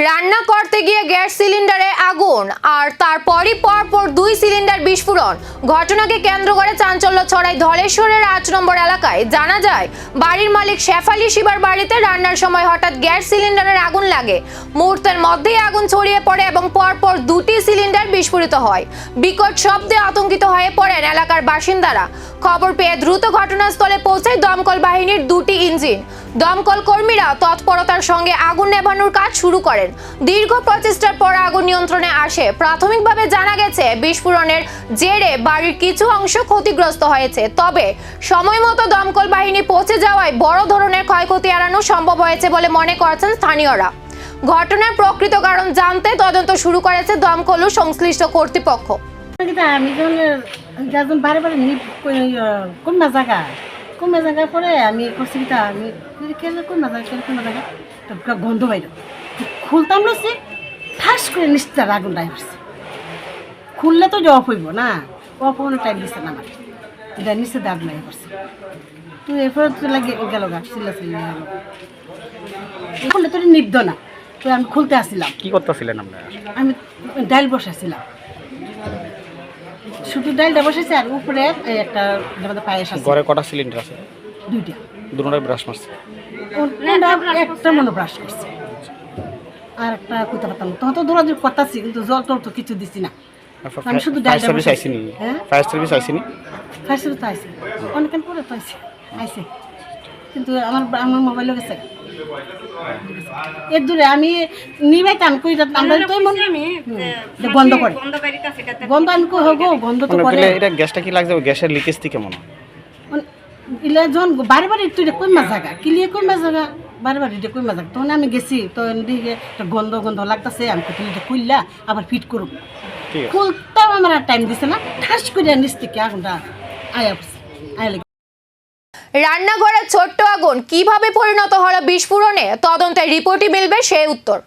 রান্না করতে গিয়ে গ্যাস সিলিন্ডারে আগুন আর তারপরই পরপর 2 সিলিন্ডার বিস্ফোরণ। ঘটনাকে কেন্দ্র করে চাঞ্চল্য ছড়ায় ধলেশ্বরের 8 নম্বর এলাকায়। জানা যায়, বাড়ির মালিক শেফালি শিবার বাড়িতে রান্নার সময় হঠাৎ গ্যাস সিলিন্ডারের আগুন লাগে। মুহূর্তের মধ্যেই আগুন ছড়িয়ে পড়ে এবং পরপর 2টি সিলিন্ডার বিস্ফোরিত হয়। বিকট শব্দে আতঙ্কিত হয়ে পড়েন এলাকার বাসিন্দারা। খবর পেয়ে দ্রুত ঘটনাস্থলে পৌঁছায় দমকল বাহিনীর 2টি ইঞ্জিন। দমকল কর্মীরা তৎপরতার সঙ্গে আগুন নেভানোর কাজ শুরু করেন। দীর্ঘ প্রচেষ্টার পর আগুন নিয়ন্ত্রণে আসে। প্রাথমিকভাবে জানা গেছে, বিস্ফোরণের জেরে বাড়ির কিছু অংশ ক্ষতিগ্রস্ত হয়েছে। তবে সময়মতো দমকল বাহিনী পৌঁছে যাওয়ায় বড় ধরনের ক্ষয়ক্ষতি এড়ানো সম্ভব হয়েছে বলে মনে করছেন স্থানীয়রা। ঘটনার প্রকৃত কারণ জানতে তদন্ত শুরু করেছে দমকল ও সংশ্লিষ্ট কর্তৃপক্ষ। আমি যখন বারে বারে কোন জায়গা পরে আমি করছি কি আমি কোন জায়গা গন্ধ বাইর খুলতাম রয়েছি, ঠাস করে নিশ্চিত আগুন ডাই করছে। খুললে তো অফ হইব না, অফ হওয়ার টাইম দিচ্ছে না আমার, এটা নিশ্চিত আগুন ডাই করছে। তো এরপরে তো লাগে গেল গা চিল্লা খুললে তো নির্দ না, তো আমি খুলতে আসছিলাম। কি করতেছিলেন আপনারা? আমি ডাইল বসাইছিলাম, শুধু ডাইলটা বসেছে আর উপরে একটা পায়েস আছে। ঘরে কটা সিলিন্ডার আছে? 2টা। দুটোটাই ব্রাশ মারছে? একটা মনে ব্রাশ করছে, আর একটা কুতা পাতাম। তখন তো দৌড়াদৌড়ি করতেছি, কিন্তু জল টল তো কিছু দিচ্ছি না। আমি শুধু ডাইলটা সার্ভিস আইসিনি? হ্যাঁ, ফায়ার সার্ভিস আইসিনি? ফায়ার সার্ভিস তো আইসে, অনেকক্ষণ পরে তো আইসে, কিন্তু আমার মোবাইলও গেছে। এর দূরে আমি নিবাইতাম কই আমরা তো বন্ধ করে বন্ধ আমি কই হগো বন্ধ তো করে। এটা গ্যাসটা কি লাগছে? গ্যাসের লিকেজ থেকে মনে হয় ইলা যখন বারে বারে একটু কইমা জায়গা কিলিয়ে কইমা জায়গা বারে বারে এটা কইমা জায়গা। তখন আমি গেছি, তো দিকে একটা গন্ধ লাগতেছে। আমি কুটিটা খুললা আবার ফিট করুক, খুলতাম আমার আর টাইম দিছে না, ঠাস করে নিচ থেকে আগুনটা আয়া রান্নাঘরের ছোট্ট আগুন কিভাবে পরিণত হলো বিস্ফোরণে, তদন্তের রিপোর্টই মিলবে সেই উত্তর।